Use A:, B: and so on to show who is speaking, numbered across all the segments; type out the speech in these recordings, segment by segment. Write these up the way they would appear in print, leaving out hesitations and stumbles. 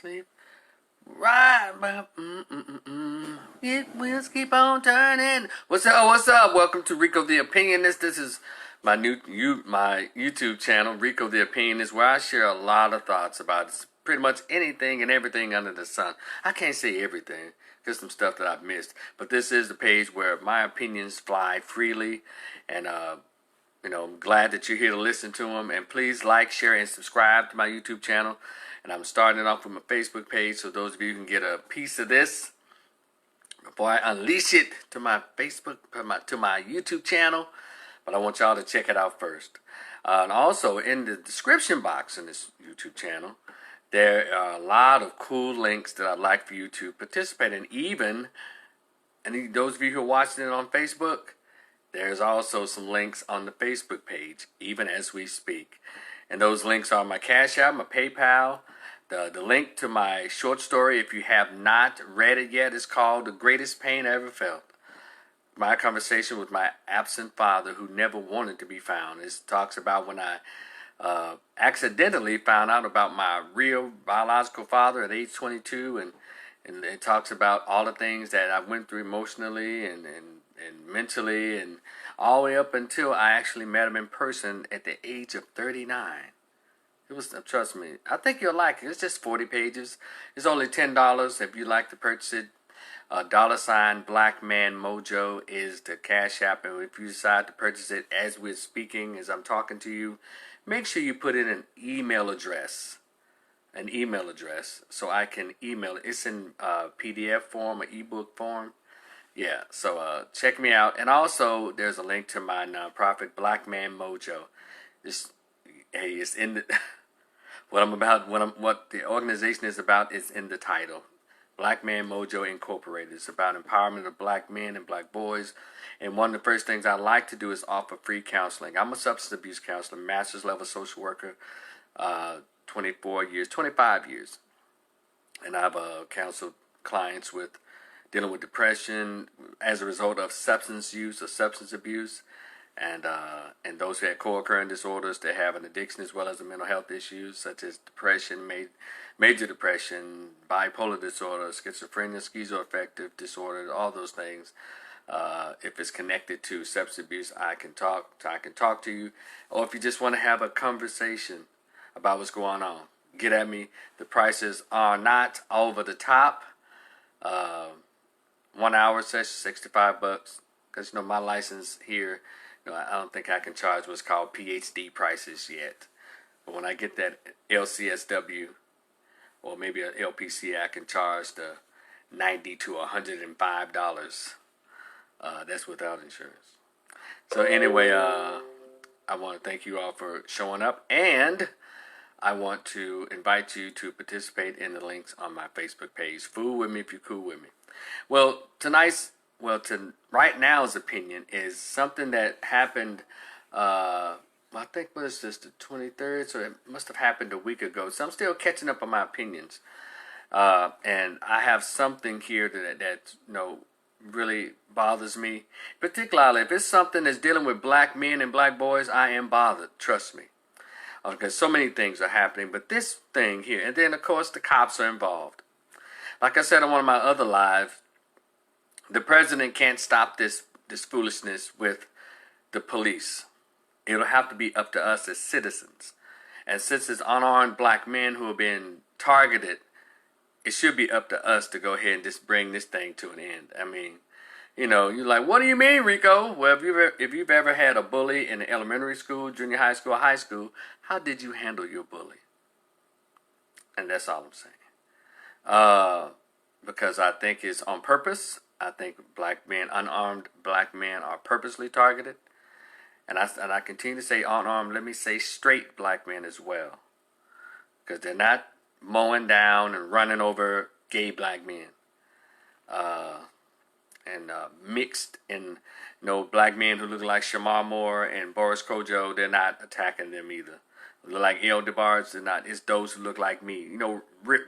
A: sleep. Right, it wheels keep on turning. What's up? What's up? Welcome to Rico the Opinionist. This is my my YouTube channel, Rico the Opinionist, where I share a lot of thoughts about pretty much anything and everything under the sun. I can't say everything, just some stuff that I've missed. But this is the page where my opinions fly freely, and I'm glad that you're here to listen to them. And please like, share, and subscribe to my YouTube channel. And I'm starting off with my Facebook page, so those of you can get a piece of this before I unleash it to my Facebook, to my YouTube channel. But I want y'all to check it out first. And also in the description box in this YouTube channel, there are a lot of cool links that I'd like for you to participate in. Even, and those of you who are watching it on Facebook, there's also some links on the Facebook page, even as we speak. And those links are my Cash App, my PayPal. The link to my short story, if you have not read it yet, is called The Greatest Pain I Ever Felt. My conversation with my absent father who never wanted to be found. It talks about when I accidentally found out about my real biological father at age 22. And it talks about all the things that I went through emotionally and mentally, and all the way up until I actually met him in person at the age of 39. It was, trust me, I think you'll like it. It's just 40 pages. It's only $10 if you'd like to purchase it. $ BlackManMojo is the Cash App, and if you decide to purchase it as we're speaking, as I'm talking to you, make sure you put in an email address. So I can email it. It's in PDF form or ebook form. Yeah, so check me out. And also, there's a link to my nonprofit, BlackManMojo. It's in the what the organization is about is in the title. BlackManMojo Incorporated. It's about empowerment of black men and black boys. And one of the first things I like to do is offer free counseling. I'm a substance abuse counselor, master's level social worker, 25 years. And I've counseled clients with dealing with depression as a result of substance use or substance abuse, and those who have co-occurring disorders that have an addiction as well as the mental health issues such as depression, major depression, bipolar disorder, schizophrenia, schizoaffective disorder, all those things. If it's connected to substance abuse, I can talk to you. Or if you just want to have a conversation about what's going on, get at me. The prices are not over the top. 1 hour session, $65, because my license here, I don't think I can charge what's called PhD prices yet. But when I get that LCSW or maybe an LPC, I can charge the $90 to $105. That's without insurance. So anyway, I want to thank you all for showing up, and I want to invite you to participate in the links on my Facebook page. Fool with me if you're cool with me. Well, right now's opinion is something that happened, I think what is this, the 23rd? So it must have happened a week ago. So I'm still catching up on my opinions. And I have something here that really bothers me. Particularly if it's something that's dealing with black men and black boys, I am bothered. Trust me. Because so many things are happening. But this thing here, and then of course the cops are involved. Like I said on one of my other lives, the president can't stop this foolishness with the police. It'll have to be up to us as citizens. And since it's unarmed black men who are being targeted, it should be up to us to go ahead and just bring this thing to an end. I mean, you're like, what do you mean, Rico? Well, if you've ever had a bully in elementary school, junior high school, high school, how did you handle your bully? And that's all I'm saying. Because I think it's on purpose. I think unarmed black men are purposely targeted. And I continue to say unarmed, let me say straight black men as well. Because they're not mowing down and running over gay black men. And mixed in, black men who look like Shamar Moore and Boris Kojo, they're not attacking them either. Look like El DeBarge, they're not. It's those who look like me.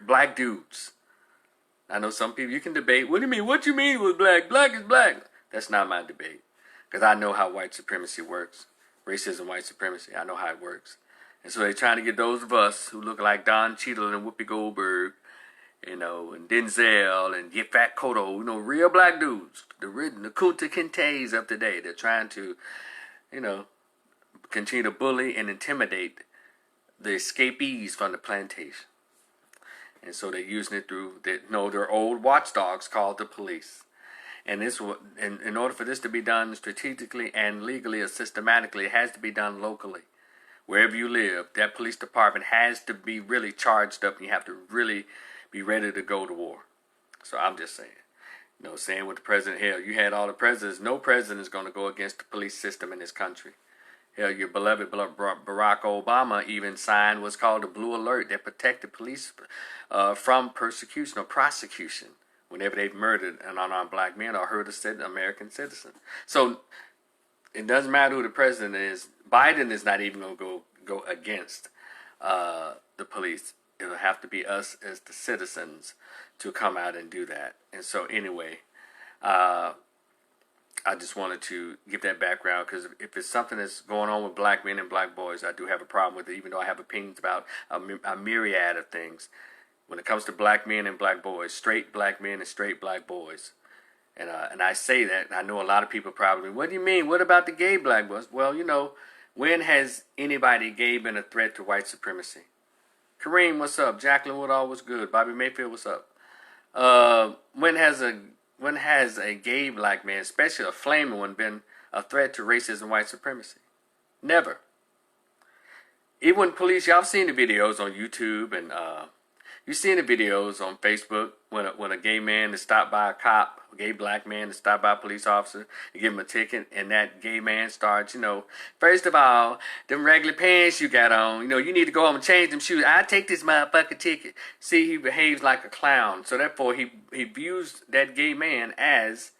A: Black dudes. I know some people, you can debate, what do you mean? What you mean with black? Black is black. That's not my debate. Because I know how white supremacy works. Racism, white supremacy, I know how it works. And so they're trying to get those of us who look like Don Cheadle and Whoopi Goldberg and Denzel and Get Fat Kodo, real black dudes, the Kunta Kintes of today. They're trying to, continue to bully and intimidate the escapees from the plantation. And so they're using it through their old watchdogs called the police. And in order for this to be done strategically and legally or systematically, it has to be done locally. Wherever you live, that police department has to be really charged up, and you have to really be ready to go to war. So I'm just saying, saying with the president, hell, you had all the presidents. No president is going to go against the police system in this country. Hell, your beloved Barack Obama even signed what's called the Blue Alert that protected police from persecution or prosecution whenever they've murdered an unarmed black man or hurt an American citizen. So it doesn't matter who the president is. Biden is not even going to go against the police. It'll have to be us as the citizens to come out and do that. And so anyway, I just wanted to give that background, because if it's something that's going on with black men and black boys, I do have a problem with it, even though I have opinions about a myriad of things. When it comes to black men and black boys, straight black men and straight black boys. And I say that, and I know a lot of people probably, what do you mean? What about the gay black boys? Well, when has anybody gay been a threat to white supremacy? Kareem, what's up? Jacqueline Woodall, what's good? Bobby Mayfield, what's up? When has a gay black man, especially a flaming one, been a threat to racism and white supremacy? Never. Even when police, y'all seen the videos on YouTube, and you've seen the videos on Facebook when a gay man is stopped by a cop, a gay black man is stopped by a police officer, and give him a ticket, and that gay man starts, first of all, them regular pants you got on, you need to go home and change them shoes. I take this motherfucking ticket. See, he behaves like a clown. So therefore, he views that gay man as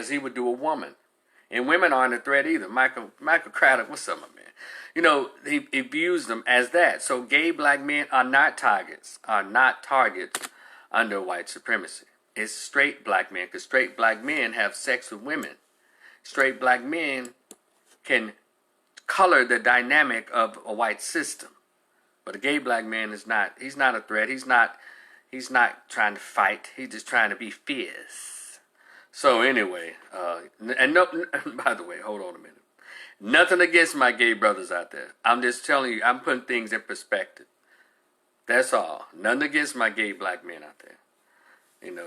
A: he would do a woman. And women aren't a threat either. Michael Craddock, what's up, my man? He views them as that. So gay black men are not targets under white supremacy. It's straight black men, because straight black men have sex with women. Straight black men can color the dynamic of a white system. But a gay black man is not. He's not a threat. He's not trying to fight. He's just trying to be fierce. So anyway, and no, by the way, hold on a minute. Nothing against my gay brothers out there. I'm just telling you, I'm putting things in perspective. That's all. Nothing against my gay black men out there.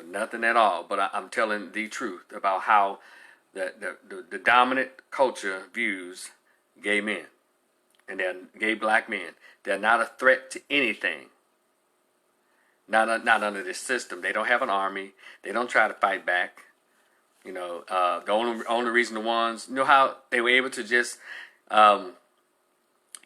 A: Nothing at all. But I'm telling the truth about how the dominant culture views gay men. And they're gay black men. They're not a threat to anything. Not under this system. They don't have an army. They don't try to fight back. The only reason the ones, how they were able to just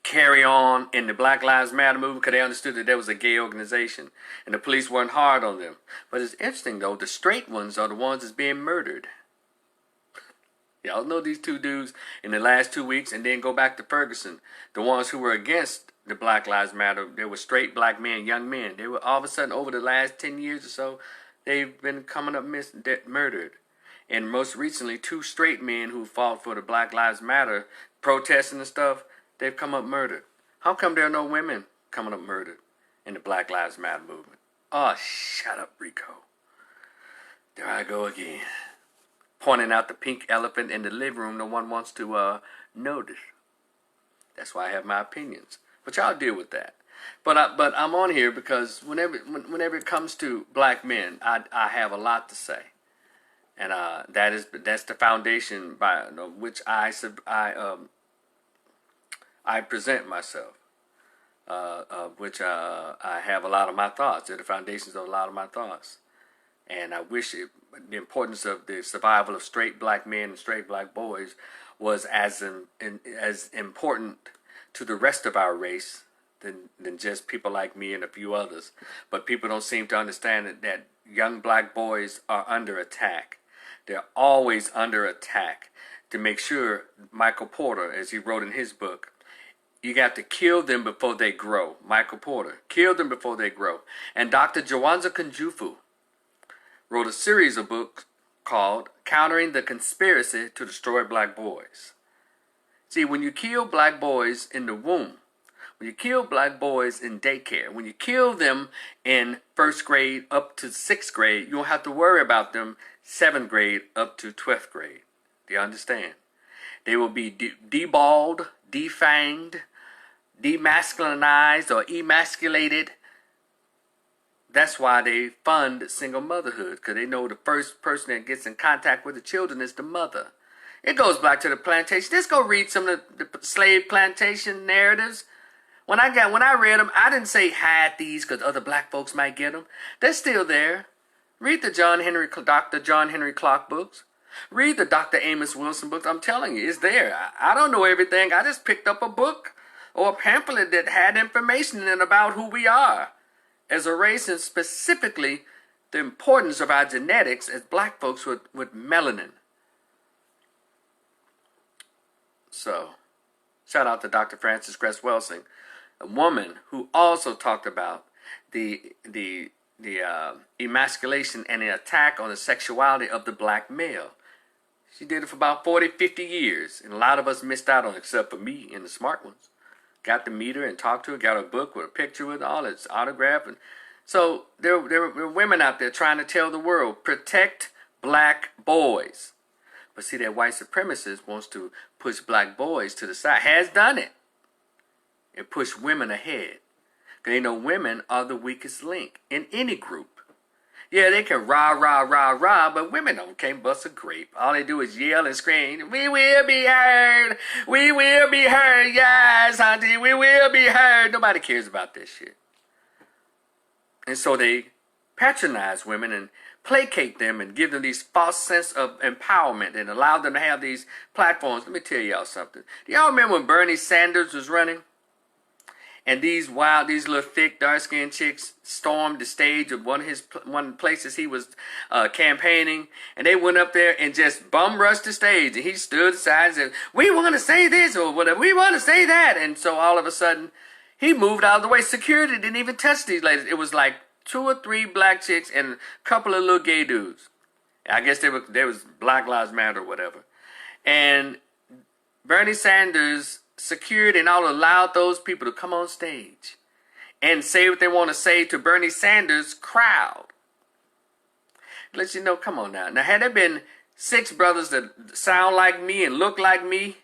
A: carry on in the Black Lives Matter movement, because they understood that there was a gay organization and the police weren't hard on them. But it's interesting, though, the straight ones are the ones that's being murdered. Y'all know these two dudes in the last 2 weeks, and then go back to Ferguson. The ones who were against the Black Lives Matter, they were straight black men, young men. They were all of a sudden, over the last 10 years or so, they've been coming up murdered. And most recently, 2 straight men who fought for the Black Lives Matter, protesting and stuff, they've come up murdered. How come there are no women coming up murdered in the Black Lives Matter movement? Oh, shut up, Rico. There I go again. Pointing out the pink elephant in the living room no one wants to notice. That's why I have my opinions. But y'all deal with that. But I'm on here because whenever it comes to black men, I have a lot to say. And that's the foundation by which I present myself, which I have a lot of my thoughts. They're the foundations of a lot of my thoughts. And I wish the importance of the survival of straight black men and straight black boys was as important to the rest of our race than just people like me and a few others. But people don't seem to understand that young black boys are under attack. They're always under attack. To make sure, Michael Porter, as he wrote in his book, you got to kill them before they grow. Michael Porter, kill them before they grow. And Dr. Jawanza Kunjufu wrote a series of books called Countering the Conspiracy to Destroy Black Boys. See, when you kill black boys in the womb, When you kill black boys in daycare, when you kill them in first grade up to sixth grade, you don't have to worry about them seventh grade up to 12th grade. Do you understand? They will be deballed, defanged, demasculinized, or emasculated. That's why they fund single motherhood, because they know the first person that gets in contact with the children is the mother. It goes back to the plantation. Just go read some of the slave plantation narratives. When I read them, I didn't say hide these because other black folks might get them. They're still there. Read the Dr. John Henry Clark books. Read the Dr. Amos Wilson books. I'm telling you, it's there. I don't know everything. I just picked up a book or a pamphlet that had information in it about who we are as a race, and specifically the importance of our genetics as black folks with melanin. So, shout out to Dr. Frances Cress Welsing, a woman who also talked about the emasculation and the attack on the sexuality of the black male. She did it for about 40, 50 years, and a lot of us missed out on it, except for me and the smart ones. Got to meet her and talk to her, got a book with a picture with all its autograph. And so there were women out there trying to tell the world, protect black boys. But see, that white supremacist wants to push black boys to the side, has done it, and push women ahead. Because they know women are the weakest link in any group. Yeah, they can rah, rah, rah, rah, but women can't bust a grape. All they do is yell and scream, we will be heard, we will be heard, yes, auntie, we will be heard. Nobody cares about this shit. And so they patronize women and placate them and give them these false sense of empowerment and allow them to have these platforms. Let me tell y'all something. Do y'all remember when Bernie Sanders was running? And these little thick, dark-skinned chicks stormed the stage of one of the places he was campaigning, and they went up there and just bum rushed the stage, and he stood aside and said, "We want to say this," or whatever, "We want to say that," and so all of a sudden, he moved out of the way. Security didn't even touch these ladies. It was like 2 or 3 black chicks and a couple of little gay dudes. I guess they was Black Lives Matter or whatever, and Bernie Sanders secured and all allowed those people to come on stage and say what they want to say to Bernie Sanders' crowd. Let you know, come on now. Now, had there been 6 brothers that sound like me and look like me,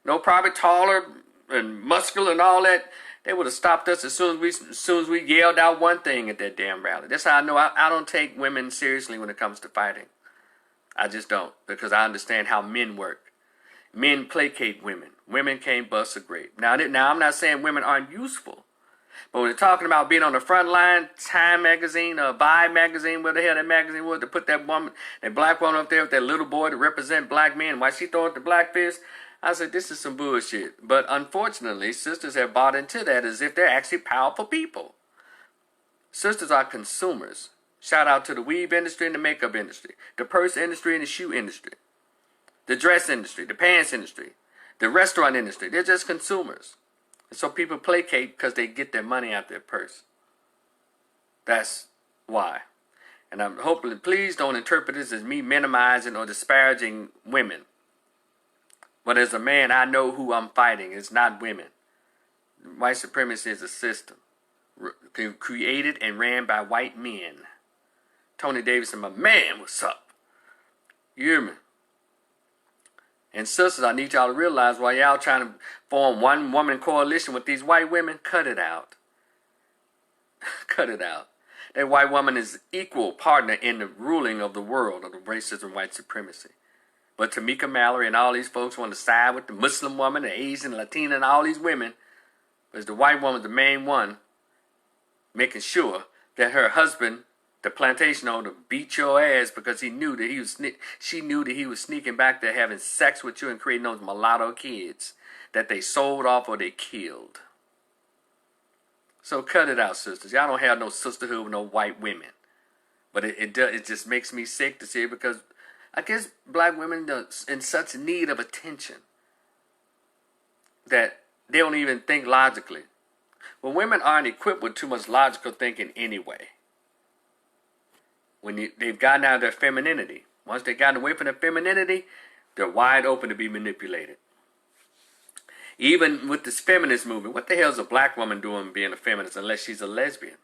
A: no, probably taller and muscular and all that, they would have stopped us as soon as we yelled out one thing at that damn rally. That's how I know I don't take women seriously when it comes to fighting. I just don't, because I understand how men work. Men placate women. Women can't bust a grape. Now, I'm not saying women aren't useful. But when they're talking about being on the front line, Time magazine or Vibe magazine, where the hell that magazine was, to put that black woman up there with that little boy to represent black men, why she throwing the black fist, I said, this is some bullshit. But unfortunately, sisters have bought into that as if they're actually powerful people. Sisters are consumers. Shout out to the weave industry and the makeup industry, the purse industry and the shoe industry, the dress industry, the pants industry, the restaurant industry. They're just consumers. And so people placate because they get their money out their purse. That's why. And I'm hoping, please don't interpret this as me minimizing or disparaging women. But as a man, I know who I'm fighting. It's not women. White supremacy is a system created and ran by white men. Tony Davidson, my man, what's up? You hear me? And sisters, I need y'all to realize while y'all trying to form one woman coalition with these white women, cut it out. Cut it out. That white woman is equal partner in the ruling of the world of the racism, white supremacy. But Tamika Mallory and all these folks want to side with the Muslim woman, the Asian, Latina, and all these women. But the white woman, the main one, making sure that her husband, the plantation owner, beat your ass because she knew that he was sneaking back there having sex with you and creating those mulatto kids that they sold off or they killed. So cut it out, sisters. Y'all don't have no sisterhood with no white women. But it just makes me sick to see it, because I guess black women are in such need of attention that they don't even think logically. Well, women aren't equipped with too much logical thinking anyway. When they've gotten out of their femininity. Once they've gotten away from their femininity, they're wide open to be manipulated. Even with this feminist movement, what the hell is a black woman doing being a feminist unless she's a lesbian?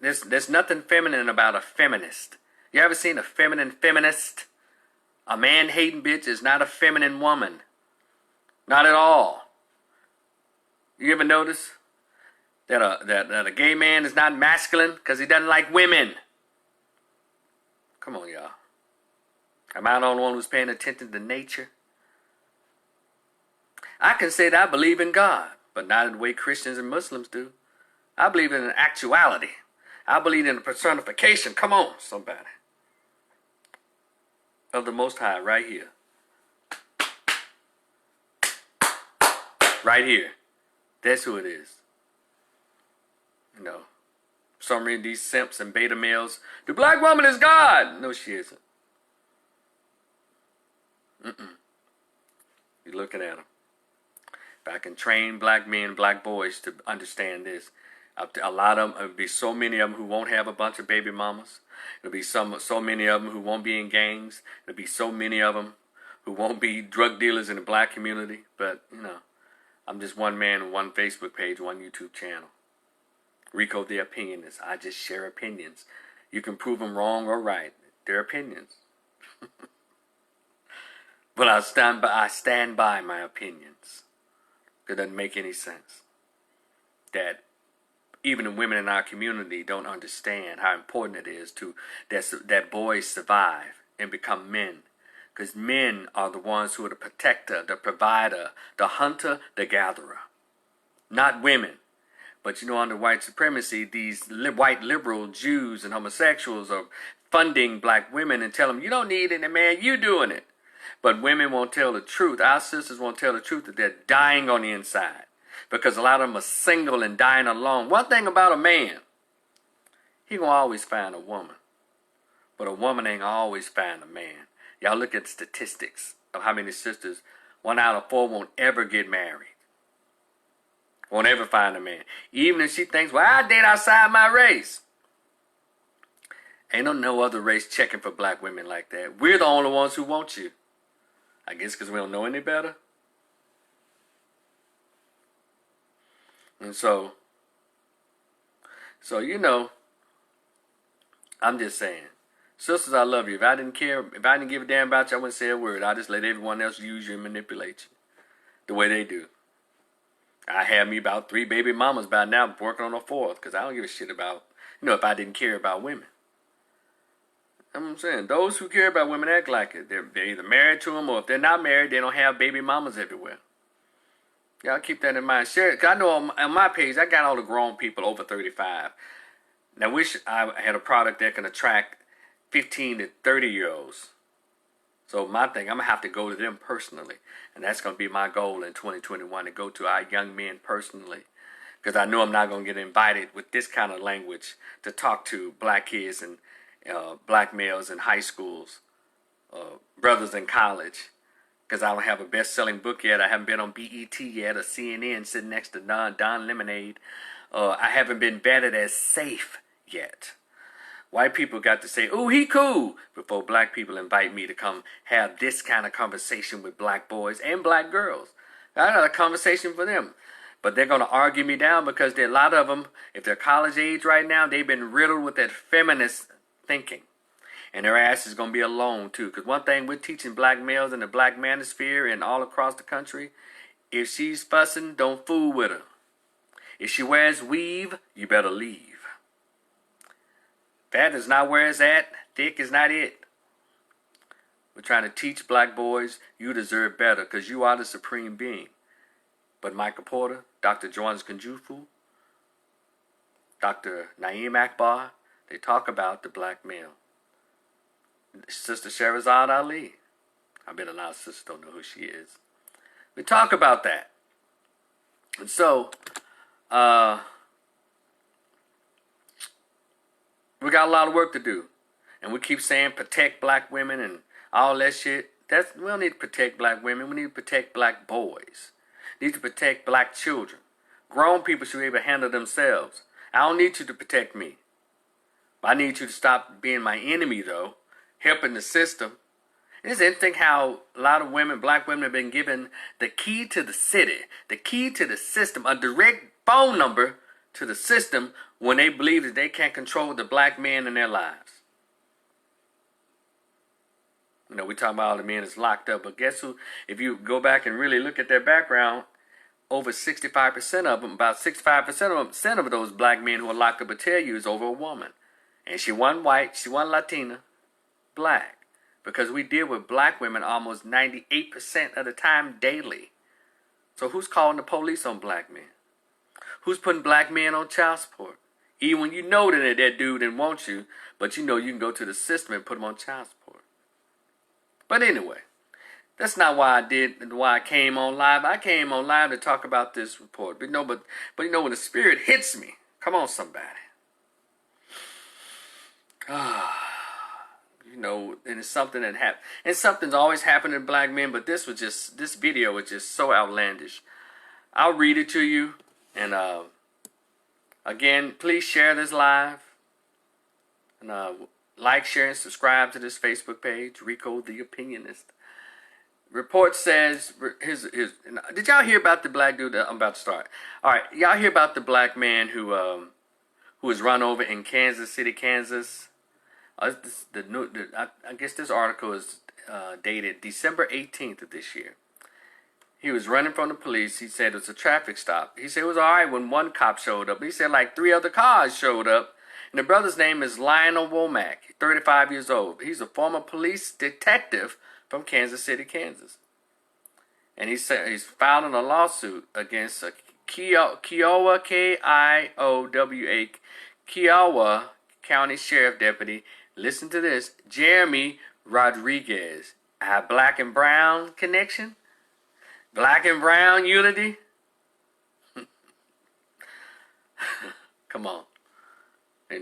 A: There's nothing feminine about a feminist. You ever seen a feminine feminist? A man-hating bitch is not a feminine woman. Not at all. You ever notice that a gay man is not masculine because he doesn't like women? Come on, y'all. Am I the only one who's paying attention to nature? I can say that I believe in God, but not in the way Christians and Muslims do. I believe in an actuality. I believe in the personification, come on, somebody, of the Most High right here. Right here. That's who it is. You know, for some reason these simps and beta males, the black woman is God. No, she isn't. You're looking at them. If I can train black men, black boys to understand this, a lot of them, there'll be so many of them who won't have a bunch of baby mamas. There'll be so many of them who won't be in gangs. There'll be so many of them who won't be drug dealers in the black community. But, you know, I'm just one man, one Facebook page, one YouTube channel. Rico the Opinionist. I just share opinions. You can prove them wrong or right. They're opinions. But I stand by my opinions. It doesn't make any sense that even the women in our community don't understand how important it is to that boys survive and become men. Because men are the ones who are the protector, the provider, the hunter, the gatherer. Not women. But you know, under white supremacy, these white liberal Jews and homosexuals are funding black women and tell them, you don't need any man, you doing it. But women won't tell the truth. Our sisters won't tell the truth that they're dying on the inside. Because a lot of them are single and dying alone. One thing about a man, he gonna always find a woman. But a woman ain't gonna always find a man. Y'all look at the statistics of how many sisters, 1 out of 4 won't ever get married. Won't ever find a man. Even if she thinks, well, I date outside my race. Ain't no other race checking for black women like that. We're the only ones who want you. I guess because we don't know any better. And so, you know, I'm just saying, sisters, I love you. If I didn't give a damn about you, I wouldn't say a word. I just let everyone else use you and manipulate you the way they do. I have me about 3 baby mamas by now, working on a 4th, because I don't give a shit about, if I didn't care about women. You know what I'm saying? Those who care about women act like it. They're either married to them, or if they're not married, they don't have baby mamas everywhere. Y'all keep that in mind. Share it. Cause I know on my page, I got all the grown people over 35. Now, I wish I had a product that can attract 15 to 30-year-olds. So my thing, I'm going to have to go to them personally. And that's going to be my goal in 2021, to go to our young men personally. Because I know I'm not going to get invited with this kind of language to talk to black kids and black males in high schools, brothers in college. Because I don't have a best-selling book yet. I haven't been on BET yet or CNN sitting next to Don Lemonade. I haven't been vetted as safe yet. White people got to say, ooh, he cool, before black people invite me to come have this kind of conversation with black boys and black girls. I got a conversation for them. But they're going to argue me down because a lot of them, if they're college age right now, they've been riddled with that feminist thinking. And their ass is going to be alone, too. Because one thing we're teaching black males in the black manosphere and all across the country, if she's fussing, don't fool with her. If she wears weave, you better leave. Fat is not where it's at. Thick is not it. We're trying to teach black boys, you deserve better because you are the supreme being. But Michael Porter, Dr. Jones Kunjufu, Dr. Naeem Akbar, they talk about the black male. Sister Sherazad Ali. I bet a lot of sisters don't know who she is. We talk about that. And so, we got a lot of work to do. And we keep saying protect black women and all that shit. We don't need to protect black women. We need to protect black boys. We need to protect black children. Grown people should be able to handle themselves. I don't need you to protect me. I need you to stop being my enemy, though. Helping the system It's interesting how a lot of women, black women, have been given the key to the city, the key to the system, a direct phone number to the system when they believe that they can't control the black men in their lives. You know, we talk about all the men that's locked up, but guess who? If you go back and really look at their background, over 65% of them, about 65% of those black men who are locked up will tell you is over a woman. And she wasn't white, she wasn't Latina, black. Because we deal with black women almost 98% of the time daily. So who's calling the police on black men? Who's putting black men on child support? Even when you know that dude didn't want you, but you know you can go to the system and put him on child support. But anyway, that's not why I came on live. I came on live to talk about this report. But you know when the spirit hits me, come on somebody. You know, and it's something that happened. And something's always happened to black men, but this video was just so outlandish. I'll read it to you. And again, please share this live. And like, share, and subscribe to this Facebook page, Rico the Opinionist. Report says, did y'all hear about the black dude that I'm about to start? All right, y'all hear about the black man who was run over in Kansas City, Kansas? I guess this article is dated December 18th of this year. He was running from the police. He said it was a traffic stop. He said it was all right when one cop showed up. He said like 3 other cars showed up. And the brother's name is Lionel Womack, 35 years old. He's a former police detective from Kansas City, Kansas. And he said he's filing a lawsuit against Kiowa, Kiowa, Kiowa County Sheriff Deputy. Listen to this, Jeremy Rodriguez. A black and brown connection? Black and brown unity? Come on. You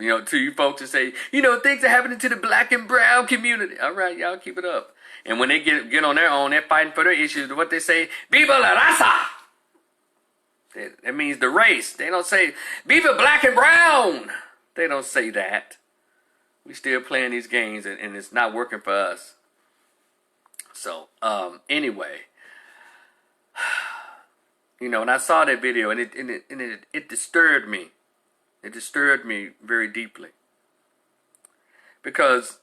A: know, to you folks that say, you know, things are happening to the black and brown community. All right, y'all keep it up. And when they get on their own, they're fighting for their issues. What they say, Viva la raza. That means the race. They don't say, Viva black and brown. They don't say that. We still playing these games, and it's not working for us. So, anyway, you know, when I saw that video, and it disturbed me. It disturbed me very deeply. Because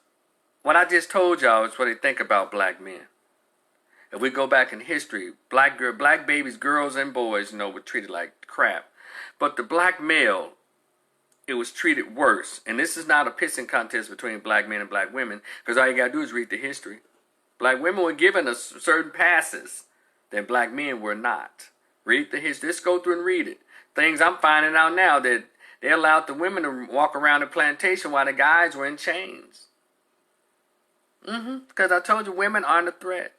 A: what I just told y'all is what they think about black men. If we go back in history, black babies, girls and boys, you know, were treated like crap. But the black male, it was treated worse. And this is not a pissing contest between black men and black women, because all you got to do is read the history. Black women were given certain passes that black men were not. Read the history. Just go through and read it. Things I'm finding out now that they allowed the women to walk around the plantation while the guys were in chains. Because I told you, women aren't a threat.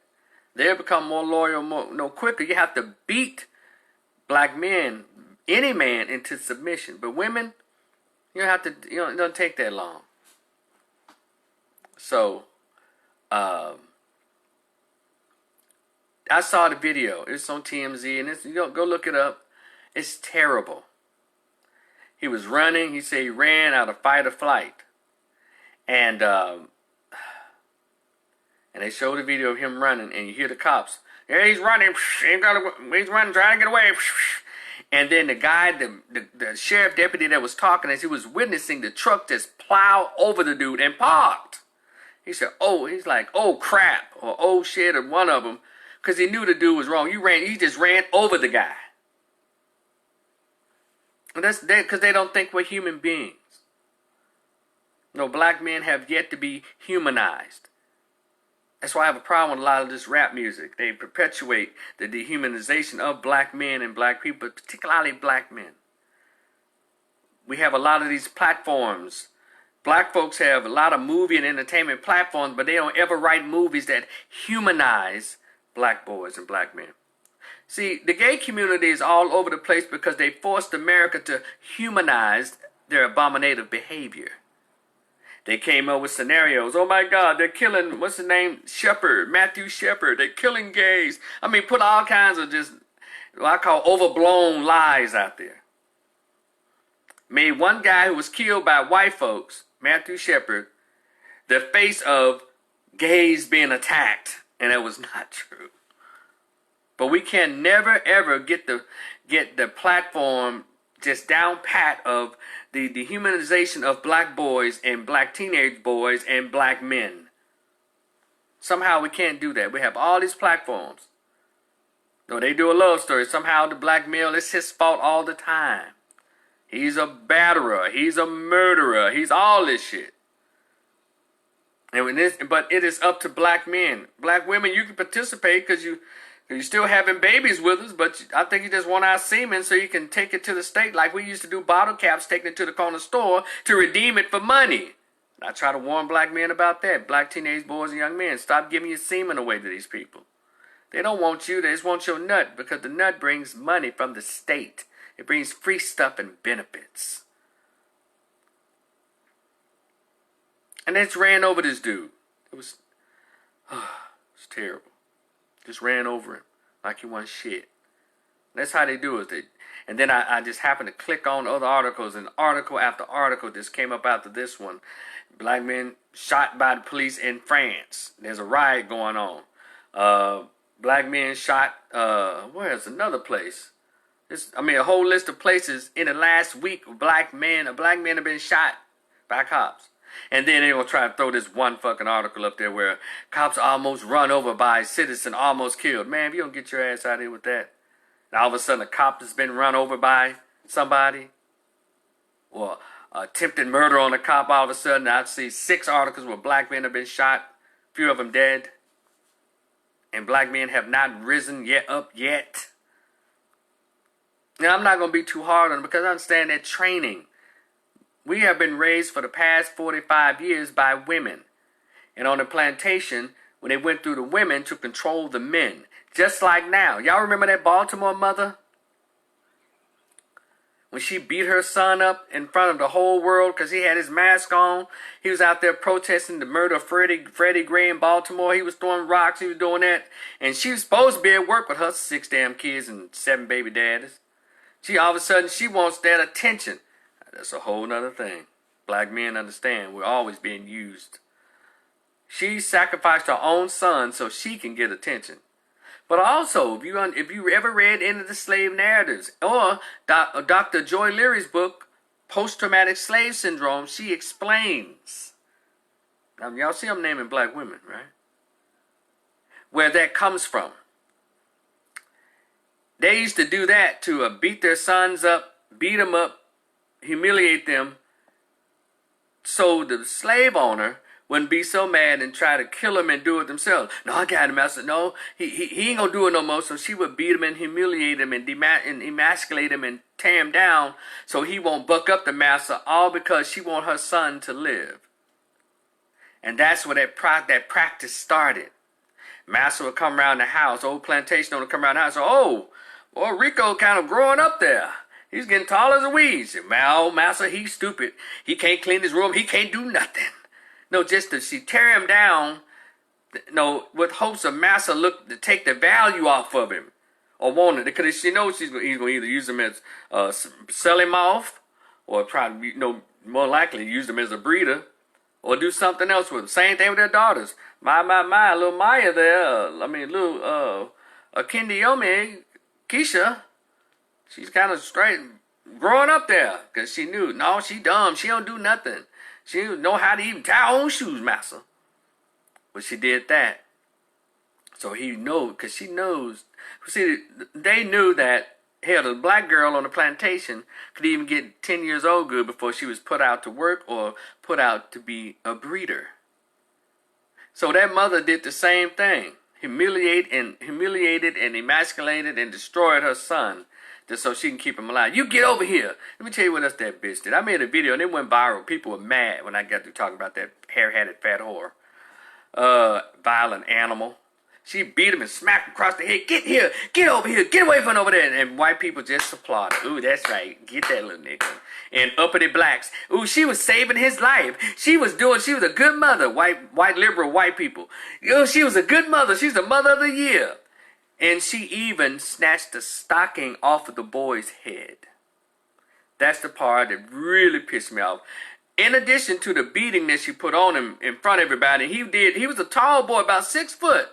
A: They'll become more loyal, quicker. You have to beat black men, any man, into submission. But women, you don't have to. It doesn't take that long. So, I saw the video. It's on TMZ, and go look it up. It's terrible. He was running. He said he ran out of fight or flight. And they showed the video of him running, and you hear the cops. Yeah, he's running. He's running, trying to get away. And then the guy, the sheriff deputy that was talking, as he was witnessing the truck just plow over the dude and parked. He said, he's like, oh crap, or oh shit, or one of them, because he knew the dude was wrong. He just ran over the guy. And that's because they don't think we're human beings. No, black men have yet to be humanized. That's why I have a problem with a lot of this rap music. They perpetuate the dehumanization of black men and black people, particularly black men. We have a lot of these platforms. Black folks have a lot of movie and entertainment platforms, but they don't ever write movies that humanize black boys and black men. See, the gay community is all over the place because they forced America to humanize their abominative behavior. They came up with scenarios. Oh my God, they're killing, what's his name? Matthew Shepard. They're killing gays. I mean, put all kinds of just, what I call overblown lies out there. Made one guy who was killed by white folks, Matthew Shepard, the face of gays being attacked, and that was not true. But we can never ever get the platform just down pat of the dehumanization of black boys and black teenage boys and black men. Somehow we can't do that. We have all these platforms. No, they do a love story. Somehow the black male, it's his fault all the time. He's a batterer. He's a murderer. He's all this shit. But it is up to black men. Black women, you can participate because you're still having babies with us, but I think you just want our semen so you can take it to the state like we used to do bottle caps, taking it to the corner store to redeem it for money. And I try to warn black men about that. Black teenage boys and young men, stop giving your semen away to these people. They don't want you, they just want your nut because the nut brings money from the state. It brings free stuff and benefits. And they just ran over this dude. It was terrible. Just ran over him like he wasn't shit. That's how they do it. And then I just happened to click on other articles, and article after article just came up after this one. Black men shot by the police in France. There's a riot going on. Black men shot, where's another place? A whole list of places in the last week. Black men have been shot by cops. And then they're going to try to throw this one fucking article up there where cops almost run over by a citizen, almost killed. Man, if you don't get your ass out of here with that. And all of a sudden a cop has been run over by somebody. Or attempted murder on a cop all of a sudden. I see 6 articles where black men have been shot. A few of them dead. And black men have not risen up yet. Now, I'm not going to be too hard on them because I understand that training. We have been raised for the past 45 years by women. And on the plantation, when they went through the women to control the men. Just like now. Y'all remember that Baltimore mother? When she beat her son up in front of the whole world because he had his mask on. He was out there protesting the murder of Freddie Gray in Baltimore. He was throwing rocks. He was doing that. And she was supposed to be at work with her 6 damn kids and 7 baby daddies. All of a sudden, she wants that attention. That's a whole nother thing. Black men understand we're always being used. She sacrificed her own son so she can get attention. But also, if you ever read any of the slave narratives or Dr. Joy Leary's book, Post-Traumatic Slave Syndrome, she explains. Now, y'all see I'm naming black women, right? Where that comes from. They used to do that to beat their sons up, beat them up, humiliate them, so the slave owner wouldn't be so mad and try to kill him and do it themselves. No, I got him. I said, no, he ain't gonna do it no more. So she would beat him and humiliate him and emasculate him and tear him down so he won't buck up the master, all because she want her son to live. And that's where that practice started. Master would come around the house, old plantation owner would come around the house, oh, boy, Rico kind of growing up there. He's getting tall as a weed. Master, he's stupid. He can't clean his room. He can't do nothing. No, just to tear him down, with hopes of Master look to take the value off of him. Or want it. Because she knows he's going to either use him as, sell him off, or probably, more likely use him as a breeder, or do something else with him. Same thing with their daughters. My, little Maya there, little, Kindiomi, Keisha, she's kind of straight, growing up there, because she knew, no, she dumb, she don't do nothing. She didn't know how to even tie her own shoes, Master. But she did that. So he knows, because she knows. See, they knew that, hell, the black girl on the plantation could even get 10 years old good before she was put out to work or put out to be a breeder. So that mother did the same thing. Humiliated and emasculated and destroyed her son just so she can keep him alive. You get over here. Let me tell you what else that bitch did. I made a video and it went viral. People were mad when I got to talking about that hair-hatted fat whore. Violent animal. She beat him and smacked him across the head. Get here. Get over here. Get away from over there. And white people just applauded. Ooh, that's right. Get that little nigga. And uppity blacks. Ooh, she was saving his life. She was a good mother. White liberal white people. She was a good mother. She's the mother of the year. And she even snatched the stocking off of the boy's head. That's the part that really pissed me off. In addition to the beating that she put on him in front of everybody, he was a tall boy, about 6 foot.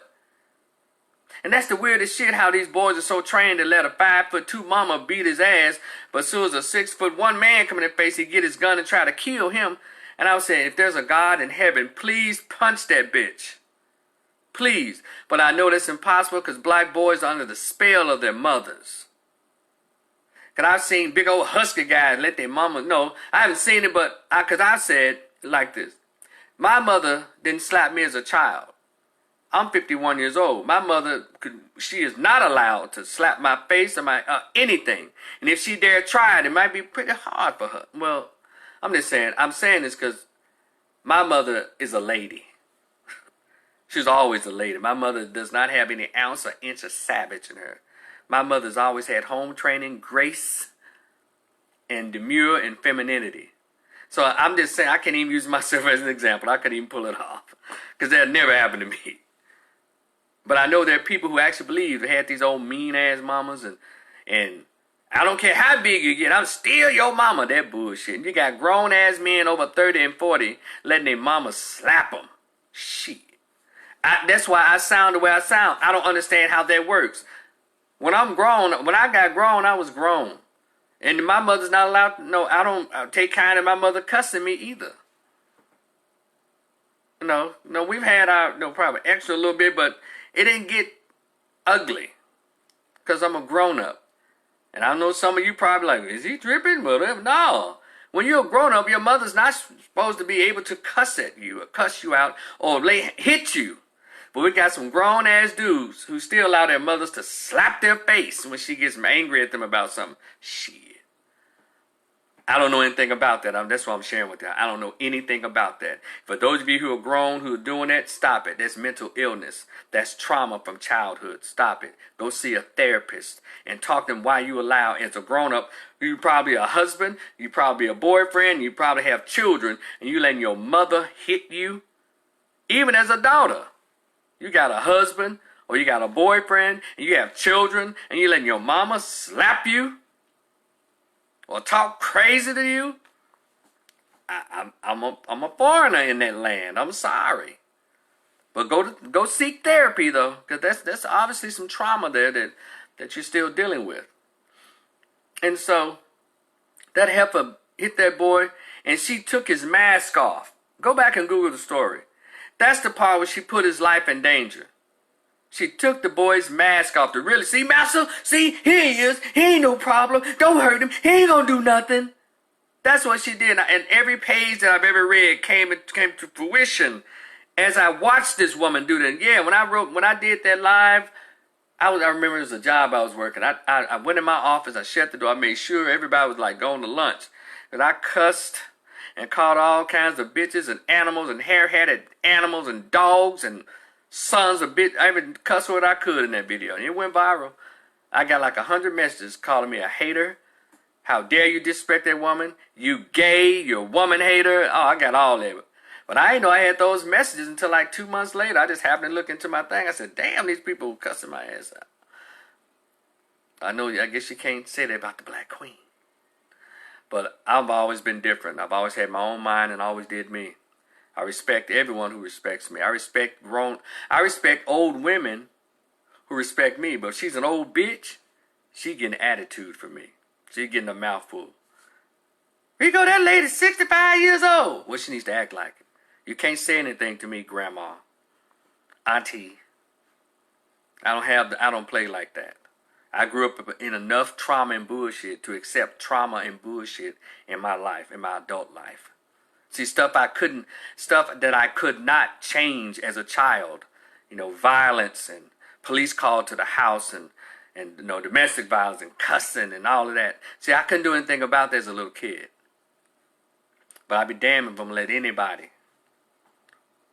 A: And that's the weirdest shit, how these boys are so trained to let a 5'2" mama beat his ass, but as soon as a 6'1" man come in the face, he get his gun and try to kill him. And I was saying, if there's a God in heaven, please punch that bitch. Please. But I know that's impossible because black boys are under the spell of their mothers. Because I've seen big old husky guys let their mama know. I haven't seen it, but because I said like this. My mother didn't slap me as a child. I'm 51 years old. My mother, she is not allowed to slap my face or my anything. And if she dare try it, it might be pretty hard for her. Well, I'm saying this because my mother is a lady. She's always a lady. My mother does not have any ounce or inch of savage in her. My mother's always had home training, grace, and demure and femininity. So I'm just saying, I can't even use myself as an example. I couldn't even pull it off because that never happened to me. But I know there are people who actually believe they had these old mean-ass mamas and I don't care how big you get, I'm still your mama. That bullshit. You got grown-ass men over 30 and 40 letting their mama slap them. Shit. That's why I sound the way I sound. I don't understand how that works. When I got grown, I was grown. And my mother's not allowed to, no, I don't take kind of my mother cussing me either. No, we've had our, probably extra a little bit, but it didn't get ugly. Because I'm a grown-up. And I know some of you probably like, is he tripping? Whatever. No. When you're a grown-up, your mother's not supposed to be able to cuss at you or cuss you out or hit you. But we got some grown-ass dudes who still allow their mothers to slap their face when she gets angry at them about something. Shit. I don't know anything about that. That's what I'm sharing with you. I don't know anything about that. For those of you who are grown, who are doing that, stop it. That's mental illness. That's trauma from childhood. Stop it. Go see a therapist and talk to them why you allow, as a grown-up, you probably a husband, you probably a boyfriend, you probably have children, and you letting your mother hit you. Even as a daughter. You got a husband or you got a boyfriend and you have children and you letting your mama slap you or talk crazy to you. I'm a foreigner in that land. I'm sorry. But go seek therapy though, because that's obviously some trauma there that you're still dealing with. And so that heifer hit that boy and she took his mask off. Go back and Google the story. That's the part where she put his life in danger. She took the boy's mask off to really see, master, see, here he is. He ain't no problem. Don't hurt him. He ain't gonna do nothing. That's what she did. And every page that I've ever read came to fruition as I watched this woman do that. Yeah, when I did that live, I remember it was a job I was working. I went in my office, I shut the door, I made sure everybody was like going to lunch. And I cussed and caught all kinds of bitches and animals and hair-headed animals and dogs and sons of bitch. I even cussed what I could in that video. And it went viral. I got like 100 messages calling me a hater. How dare you disrespect that woman? You gay, you're a woman hater. Oh, I got all of it. But I didn't know I had those messages until like 2 months later. I just happened to look into my thing. I said, damn, these people cussing my ass out. I guess you can't say that about the Black Queen. But I've always been different. I've always had my own mind and always did me. I respect everyone who respects me. I respect old women who respect me. But if she's an old bitch, she getting attitude from me. She getting a mouthful. Rico, that lady's 65 years old. Well, she needs to act like it. You can't say anything to me, grandma, auntie. I don't play like that. I grew up in enough trauma and bullshit to accept trauma and bullshit in my life, in my adult life. See, stuff that I could not change as a child. Violence and police called to the house and domestic violence and cussing and all of that. See, I couldn't do anything about that as a little kid. But I'd be damned if I'm let anybody,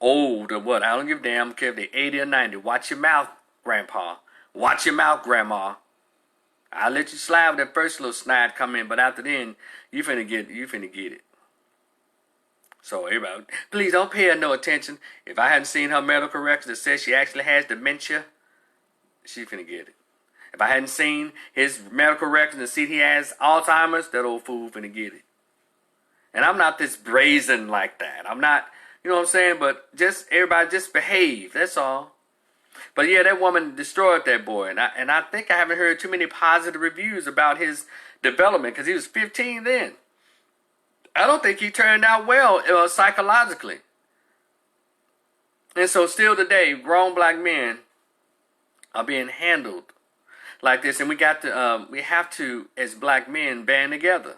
A: old or what, I don't give a damn, I don't care if they're 80 or 90. Watch your mouth, grandpa. Watch your mouth, grandma. I'll let you slide with that first little snide come in, but after then, you finna get it. So everybody, please don't pay her no attention. If I hadn't seen her medical records that says she actually has dementia, she finna get it. If I hadn't seen his medical records and see he has Alzheimer's, that old fool finna get it. And I'm not this brazen like that. I'm not, you know what I'm saying? But just everybody just behave. That's all. But yeah, that woman destroyed that boy. And I think I haven't heard too many positive reviews about his development because he was 15 then. I don't think he turned out well psychologically. And so still today, grown black men are being handled like this. And we have to, as black men, band together.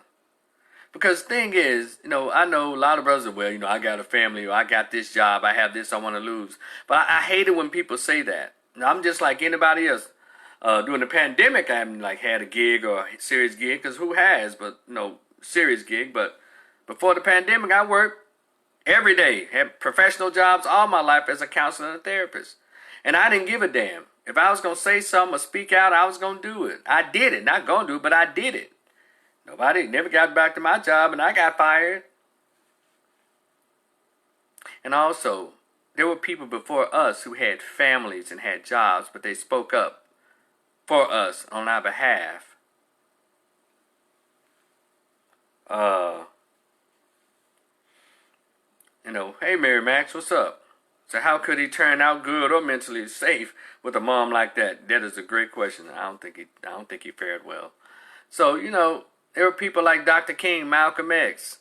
A: Because the thing is, I know a lot of brothers are, well, I got a family, or I got this job, I have this I want to lose. But I hate it when people say that. I'm just like anybody else. During the pandemic, I haven't had a gig or a serious gig, because who has, but serious gig. But before the pandemic, I worked every day, had professional jobs all my life as a counselor and a therapist. And I didn't give a damn. If I was going to say something or speak out, I was going to do it. I did it. Not going to do it, but I did it. Nobody never got back to my job, and I got fired. And also, there were people before us who had families and had jobs, but they spoke up for us on our behalf. Hey Mary Max, what's up? So how could he turn out good or mentally safe with a mom like that? That is a great question. I don't think he fared well. So, there were people like Dr. King, Malcolm X,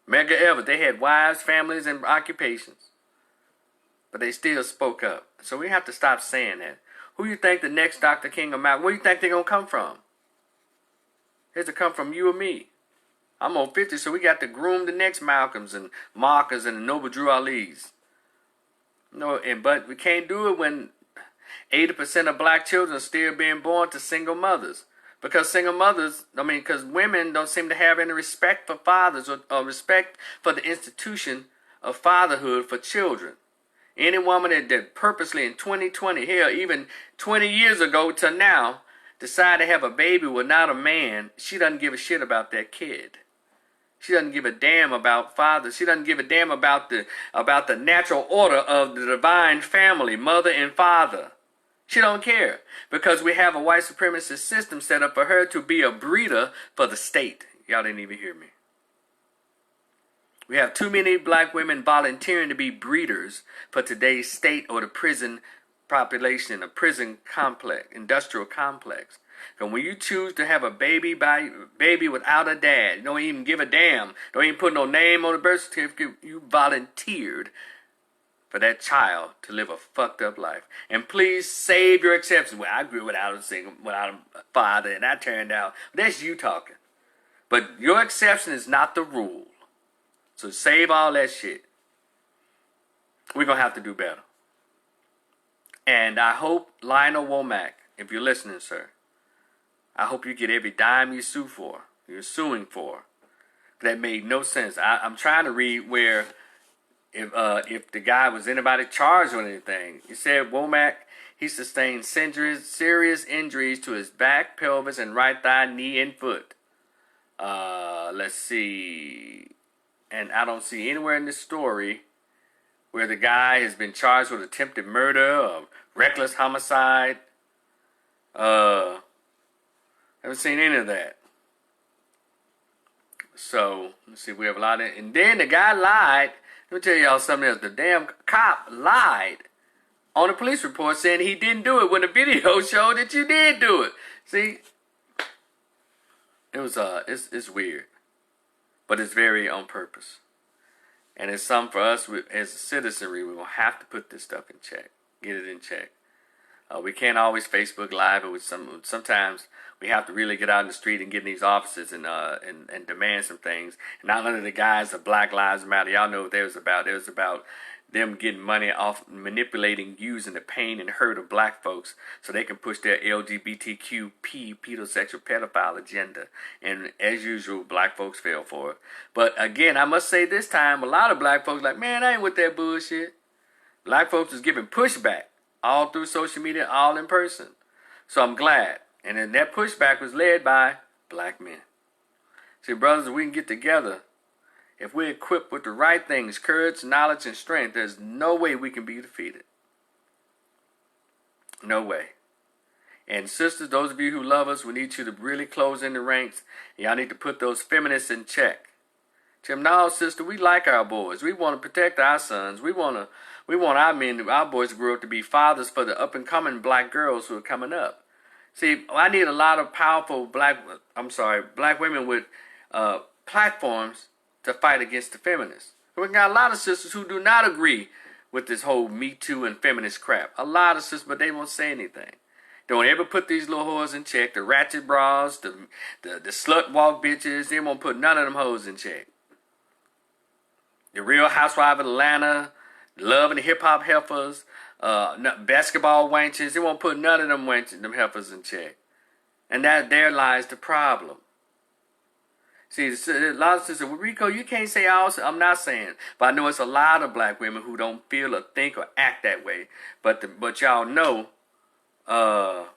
A: Medgar Evers. They had wives, families, and occupations. But they still spoke up. So we have to stop saying that. Who you think the next Dr. King or Malcolm, where you think they're going to come from? It's to come from you or me. I'm on 50, so we got to groom the next Malcolms and Marcus and the Noble Drew Ali's. But we can't do it when 80% of black children are still being born to single mothers. Because because women don't seem to have any respect for fathers or respect for the institution of fatherhood for children. Any woman that purposely in 2020, hell, even 20 years ago to now, decided to have a baby without a man, she doesn't give a shit about that kid. She doesn't give a damn about fathers. She doesn't give a damn about the natural order of the divine family, mother and father. She don't care, because we have a white supremacist system set up for her to be a breeder for the state. Y'all didn't even hear me. We have too many black women volunteering to be breeders for today's state or the prison population, a prison complex, industrial complex. And when you choose to have a baby without a dad, you don't even give a damn, don't even put no name on the birth certificate, you volunteered for that child to live a fucked up life. And please save your exceptions. Well, I grew without a father, and I turned out. That's you talking. But your exception is not the rule. So save all that shit. We're going to have to do better. And I hope Lionel Womack, if you're listening, sir, I hope you get every dime you're suing for. That made no sense. I'm trying to read where if the guy was anybody charged with anything. He said Womack, he sustained serious injuries to his back, pelvis, and right thigh, knee, and foot. Let's see. And I don't see anywhere in this story where the guy has been charged with attempted murder or reckless homicide. Haven't seen any of that. So, let's see, we have a lot of... And then the guy lied. Let me tell y'all something else. The damn cop lied on the police report saying he didn't do it when the video showed that you did do it. See? It was, it's weird. But it's very on purpose. And it's something for us as a citizenry, we're going to have to put this stuff in check. Get it in check. We can't always Facebook Live, but sometimes we have to really get out in the street and get in these offices and demand some things. And not under the guise of Black Lives Matter. Y'all know what that was about. It was about them getting money off manipulating, using the pain and hurt of black folks so they can push their LGBTQP, pedosexual, pedophile agenda. And as usual, black folks fell for it. But again, I must say this time, a lot of black folks like, man, I ain't with that bullshit. Black folks is giving pushback. All through social media, all in person. So I'm glad. And then that pushback was led by black men. See, brothers, we can get together. If we're equipped with the right things, courage, knowledge, and strength, there's no way we can be defeated. No way. And sisters, those of you who love us, we need you to really close in the ranks. Y'all need to put those feminists in check. Tim, no, sister, we like our boys. We want to protect our sons. We want our men, our boys to grow up to be fathers for the up and coming black girls who are coming up. See, I need a lot of powerful black women with platforms to fight against the feminists. We got a lot of sisters who do not agree with this whole Me Too and feminist crap. A lot of sisters, but they won't say anything. Don't ever put these little whores in check. The ratchet bras, the slut walk bitches, they won't put none of them hoes in check. The Real Housewife of Atlanta, Love and the Hip Hop Heifers, basketball wenches, they won't put none of them wenches, them heifers in check. And there lies the problem. See, a lot of sisters, well, Rico, you can't say all. I'm not saying, but I know it's a lot of black women who don't feel or think or act that way. But y'all know, Mr.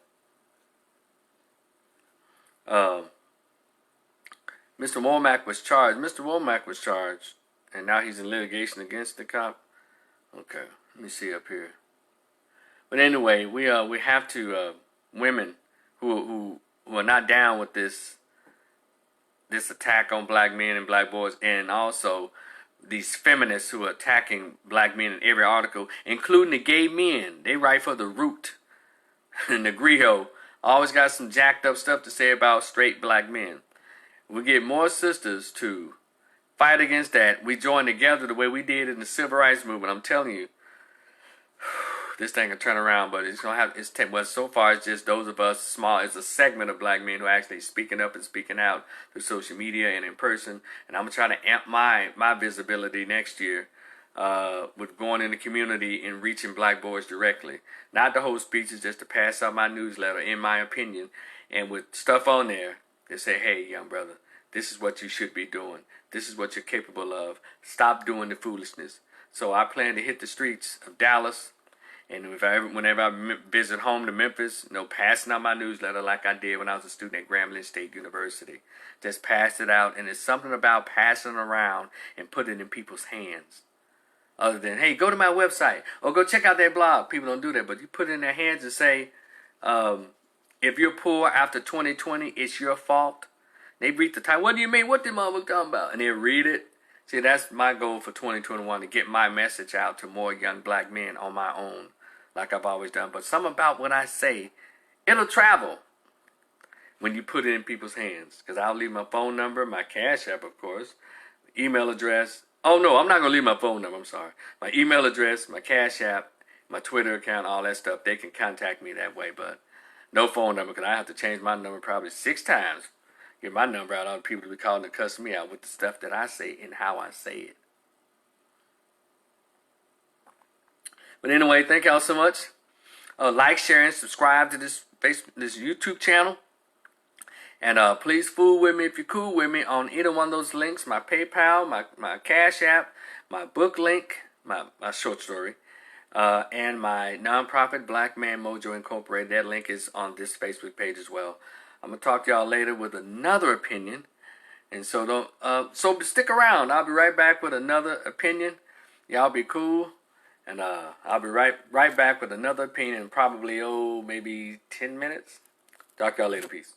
A: Womack was charged. Mr. Womack was charged, and now he's in litigation against the cop. Okay, let me see up here. But anyway, we have to women who are not down with this attack on black men and black boys, and also these feminists who are attacking black men in every article, including the gay men. They write for The Root and the Griot. Always got some jacked up stuff to say about straight black men. We get more sisters to fight against that. We join together the way we did in the civil rights movement. I'm telling you, this thing can turn around, but it's gonna have. Well, so far it's just those of us small. It's a segment of black men who are actually speaking up and speaking out through social media and in person. And I'm gonna try to amp my visibility next year with going in the community and reaching black boys directly. Not to hold speeches, just to pass out my newsletter, in my opinion, and with stuff on there that say, "Hey, young brother, this is what you should be doing. This is what you're capable of. Stop doing the foolishness." So I plan to hit the streets of Dallas. And whenever I visit home to Memphis, passing out my newsletter like I did when I was a student at Grambling State University. Just pass it out, and it's something about passing it around and putting it in people's hands. Other than, hey, go to my website, or go check out their blog. People don't do that, but you put it in their hands and say, if you're poor after 2020, it's your fault. They read the title, what do you mean? What the motherfucker talking about? And they read it. See, that's my goal for 2021, to get my message out to more young black men on my own, like I've always done. But something about what I say, it'll travel when you put it in people's hands. Because I'll leave my phone number, my Cash App, of course, email address. Oh, no, I'm not going to leave my phone number, I'm sorry. My email address, my Cash App, my Twitter account, all that stuff. They can contact me that way, but no phone number, because I have to change my number probably 6 times. Get my number out, all the people to be calling to cuss me out with the stuff that I say and how I say it. But anyway, thank y'all so much. Like, share, and subscribe to this YouTube channel. And please fool with me if you're cool with me on either one of those links. My PayPal, my Cash App, my book link, my short story, and my nonprofit BlackManMojo Incorporated. That link is on this Facebook page as well. I'm going to talk to y'all later with another opinion. And so so stick around. I'll be right back with another opinion. Y'all be cool. And I'll be right back with another opinion in probably, maybe 10 minutes. Talk to y'all later. Peace.